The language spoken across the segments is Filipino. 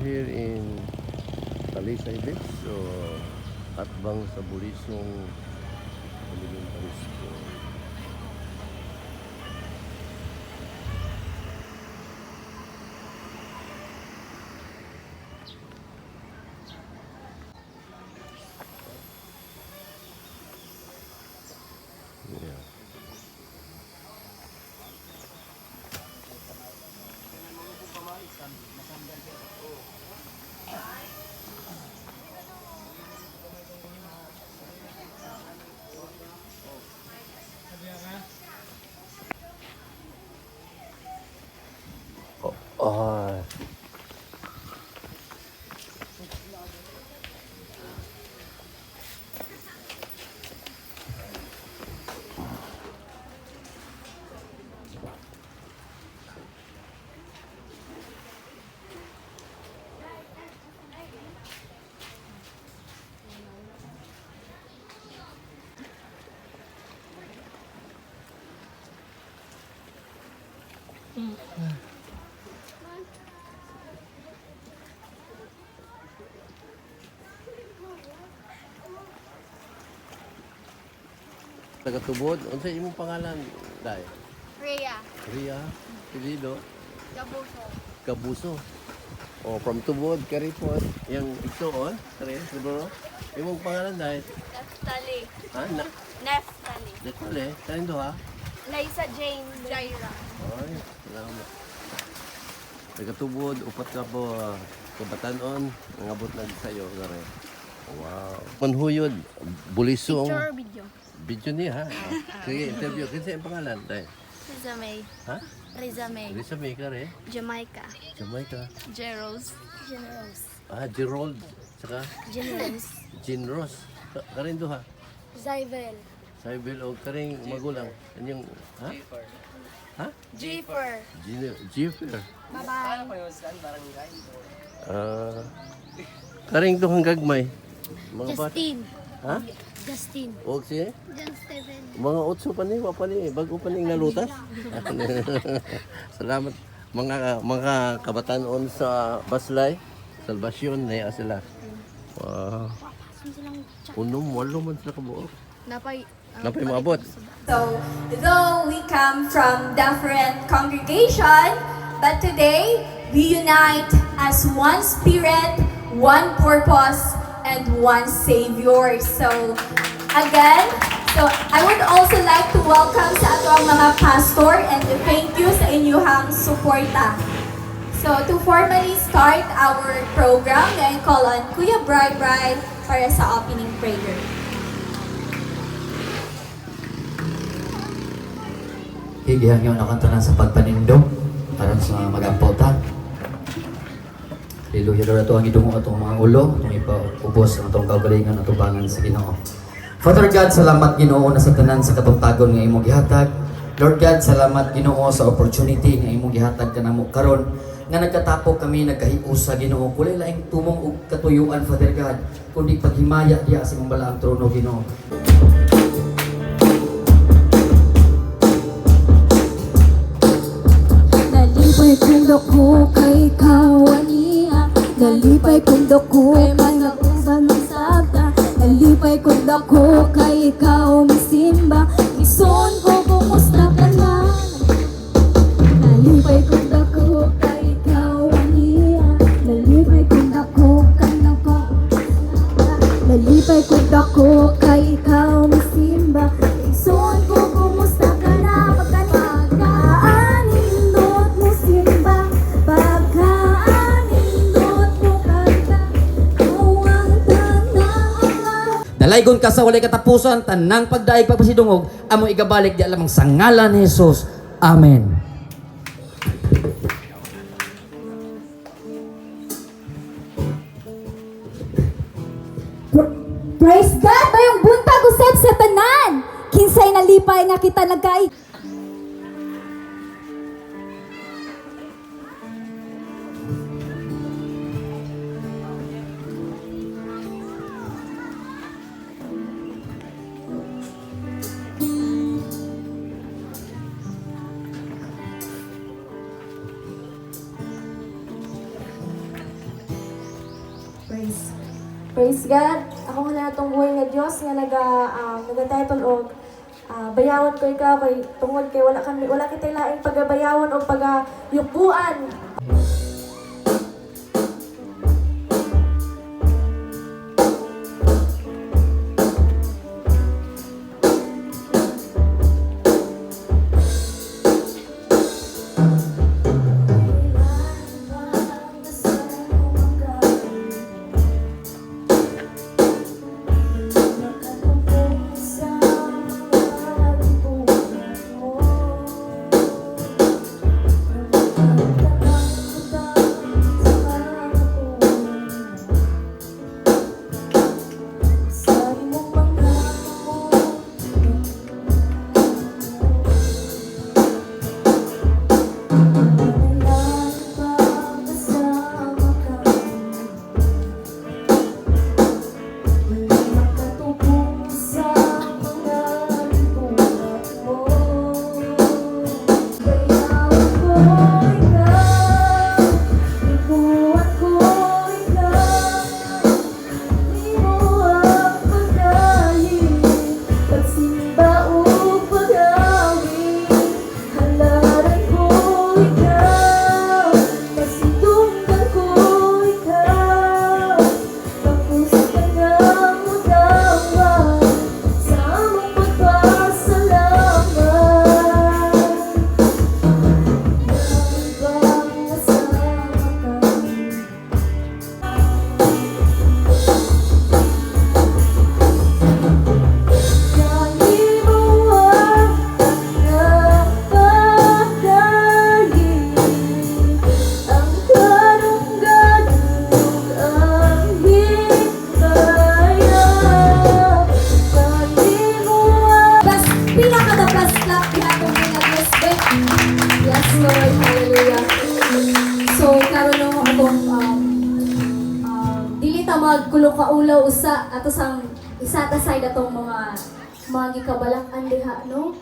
here in Talisay Beach. So, atbang sa Bulisong Elementary School. Yeah. Oh. Tagatubod, unsa imong pangalan, Day? Rhea. Ria, Pilido, Gabuso. Kabuso. Oh, from Tubod, Karipot, yang igsoon, kare, siguro. Imong pangalan, Day? Neftali. Ha, na? Neftali. Dekole, kanin do ha? Liza Jane Jaira. Ay, salamat. Tagatubod, upat ka po, kabatanon, nangabot lang sa'yo, kare. Wow. Manhuyod, Bulisong. Picture or video? Video niya, ha? Sige, interview. Kasi ang pangalan, Day? Riza May. Ha? Riza May. Risa May, kare. Jamaica. Jamaica. Jeros. Generos. Gerold. Saka Generos. Jean Ross. Karin do ha? Zyvel. Saibel o karing magulang. Anyong, ha? Ha? Jiffer. Jiffer. Bye-bye. Karing do hanggang may. Mga bata. Justin. Ha? Justin. O siya? John Steven. Mga otso pa ni, wapa ni. Bago pa ni nalutas. Salamat. Mga kabatanon sa Baslay. Salvasyon na sila. Wow. Unom, walo man sila kabuok. Napay. Napay maabot. So, though we come from different congregation, but today we unite as one spirit, one purpose, and one Savior. So, again, I would also like to welcome sa atong mga pastor and to thank you sa inyong suporta. So, to formally start our program, I call on Kuya Bri para sa opening prayer. Higihan nyo nakantanan sa pagpanindong para sa magampota. Hallelujah, Lord, ito ang idungo atong mga ulo, itong ipaubos ang atong kaugalingan at tubangan sa Ginoo. Father God, salamat Ginoo na sa tanan sa katugtagon nga imong gihatag. Lord God, salamat Ginoo sa opportunity nga imong gihatag kanamo karon nga nagkatapok kami nagkahiusa Ginoo. Kulay laing tumong ug katuyuan Father God, kundi paghimaya diha sa imong balaang trono Ginoo. Nalipay kong dako kay kawaniya, nalipay kong dako kay mangakuban ng sabta, nalipay kong dako kay ikaw misimba, ison ko kumusta ka na. Nalipay kong dako kay kawaniya, nalipay kong dako kay nako, nalipay kong dako kay ikaw misimba, ison ko kumusta ka na. Dalaygon ka sa walay katapusan, tanang pagdaig pagpasidungog, amo igabalik di alamang sa ngalan ni Jesus. Amen. Praise God! Bayong buntag usab sa tanan! Kinsay nalipay nga kita nagkay. Praise God. Ako nga na itong buhay nga Diyos nga nag-title og bayawan ko ikaw kay tungod kay wala kitay laing pagabayawan o pagayukuan. Yes, Lord. Hallelujah. So, karon no akong dili ta magkulo ka ulaw usa ato sang isa ta side atong mga gikabalak-an diha no.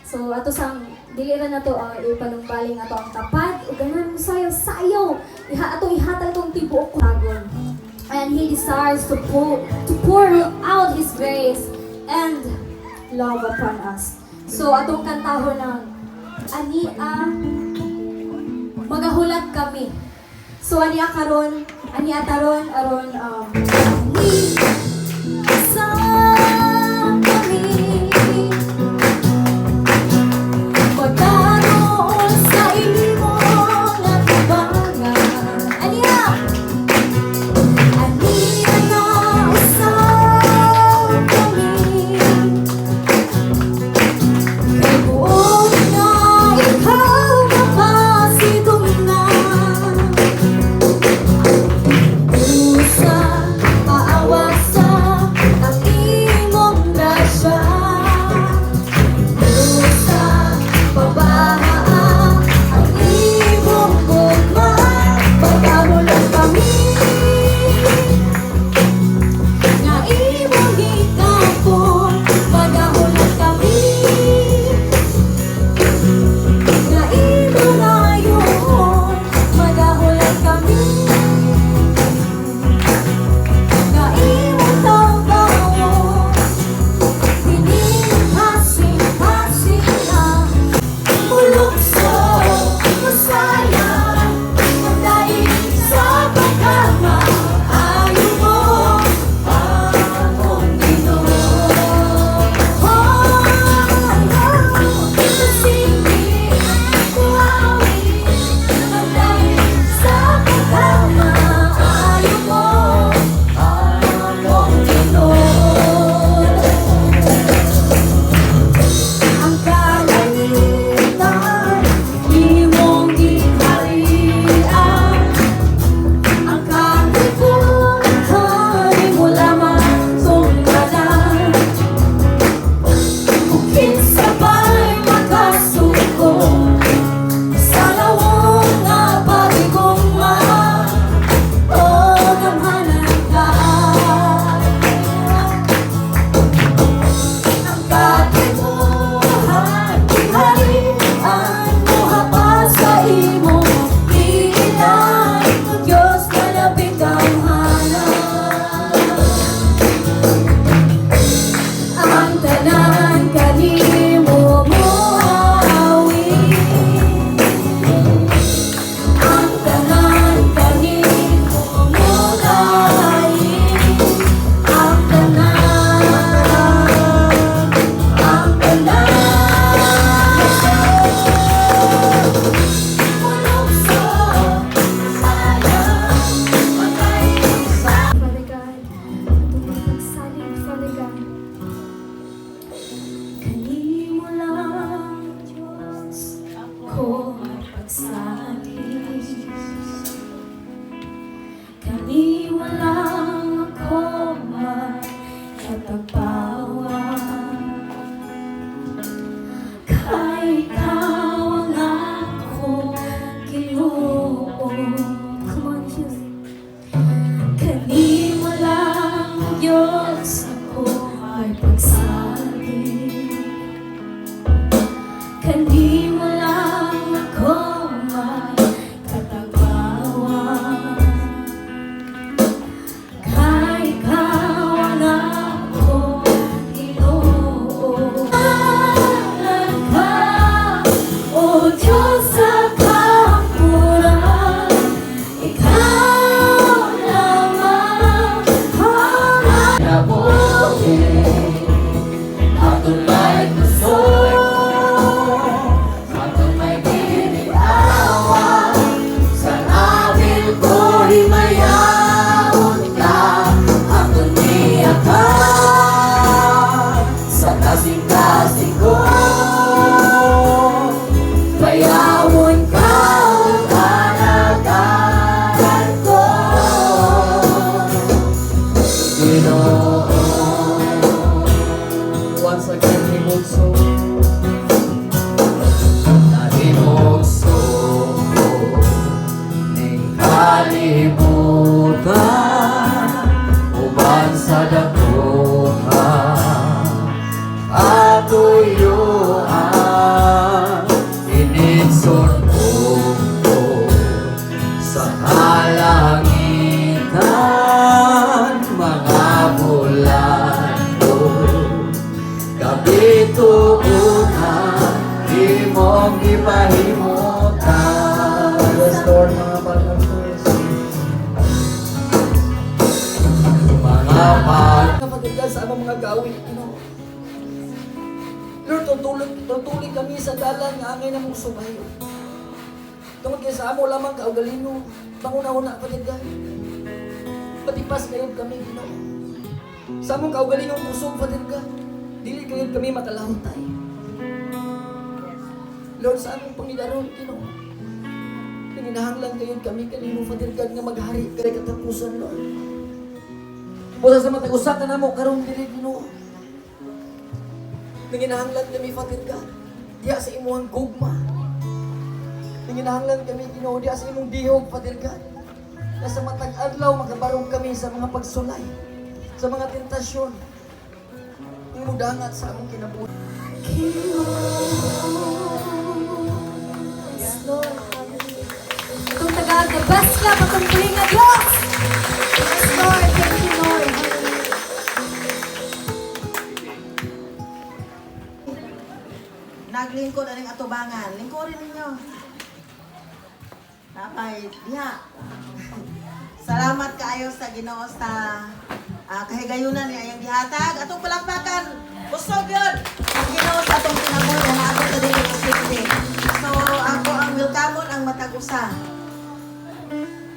So, ato sang dili ra na to ipanumbaling ato ang tapad ug ganan sayo ihatag tong tibuok tagon. And He desires to pour out His grace and love upon us. So, atong kantahon ng Ania magahulat kami. So ania taron aron ni sa kami pagkaroon sa imo nga tabangan. Ania na usab kami kay buong na ikaw mapasitong na usa paawat Kandi mo lang ako magkatapawan. Kaya ikaw ang ako inuulan ka, O Diyos sa kapuran. Ikaw lamang ang Atong may gusto, atong may giniawa, sa awil ko'y mayaon ka, atong niyakan, sa kasing-kasing ko, mayawon ka ang kalagayan ko. Ginoo, once again, himugso. Nahimugso ko ning kalibutan, uban sa dakuhan, atuyuan, ininson ko sa kalangitan, mga bulan ko. Kabituunan, imong ipahimutan. Restore mga pag-asus. Mga Kapagandaan sa amang mga gawin, Lord, tutuloy kami sa dalan nga angay na mong sumayo. Tungod kayo sa amo lamang kaugalino, panguna-una pagandaan. Patipas kayo kami, Ginoo. Sa among kaugalinong pusong pagandaan, dili kayo kami makalahutay. Lord, sa among Panginoon, Ginoo, pinginahanglan kayo kami kanino Father God nga maghari kay katapusan, Lord. Busa sa matag usa ka namo karon diri, Ginoo. Pinginahanglan kami Father God diya sa imong gugma. Pinginahanglan kami, Ginoo, diya sa imong dihog, Father God. Na sa matag adlaw makabarong kami sa mga pagsulay, sa mga tentasyon. Imong dangat sa among kinabuhi. Yes, Lord. Itong Tagalog, the best club at ang piling na Diyos. Yes, Lord. Thank you, Lord. Naglingkod aning atubangan. Lingkurin ninyo. Napay, diha. Salamat kaayo sa Ginoo sa kahigayunan niya yung gihatag. Atong palakpakan. Busog yun. Ang Ginoo sa atong pinamon na nato sa dili posible. So, ako ang welcome ang matag-usa.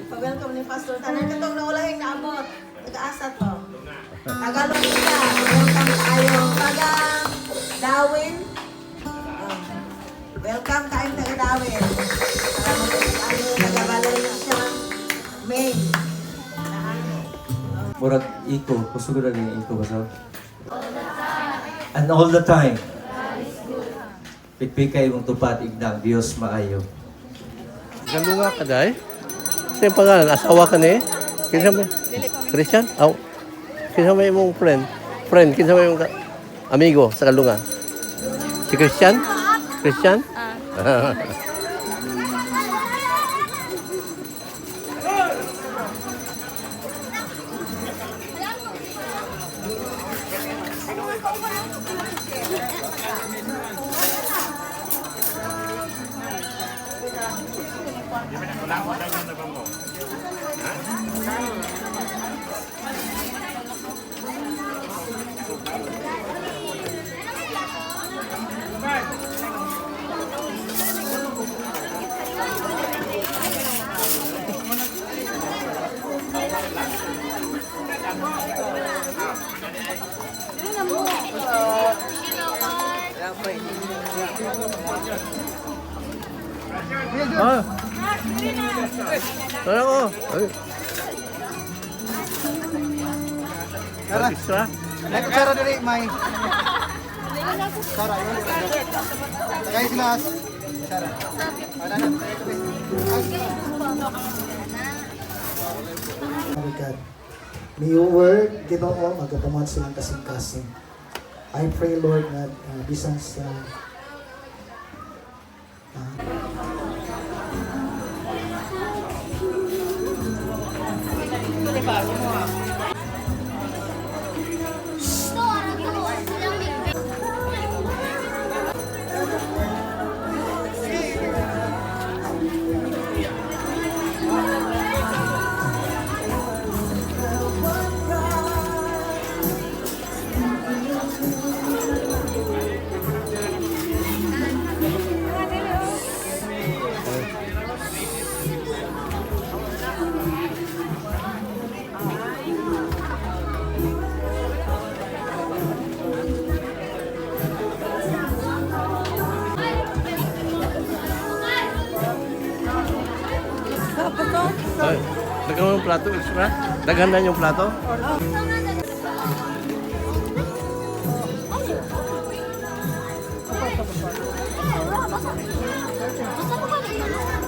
Ipa-welcome ni Pastor Tanan katong naulahing naabot. Nag-aasa to. Tagalog kita. Welcome kaayo. Taga-Dawin. Welcome kayong taga-Dawin. Salamat po kayo, taga-Valencia, Maine. Murag iko, kusugod na niya iko basa. And all the time, pikpikay mong tupad igdang Diyos maayo. Galunga ka day? Saan pangalan? Asawa ka ni? Kinsa may? Christian? Aw. Kinsa may mong friend? Friend, kinsa may mong amigo sa Galunga? Si Christian? Christian? Ah. Tara ko. Ay. Tara. Extra. Naik cara dari Mai. Cara ini. Tagay glass. Cara. Ada na. God. May your word, Ginoo, magkapamat silang kasing-kasing. I pray, Lord, na bisan sa Ay, daghan mo yung plato extra? Daghan na yung plato? Basta mo kami.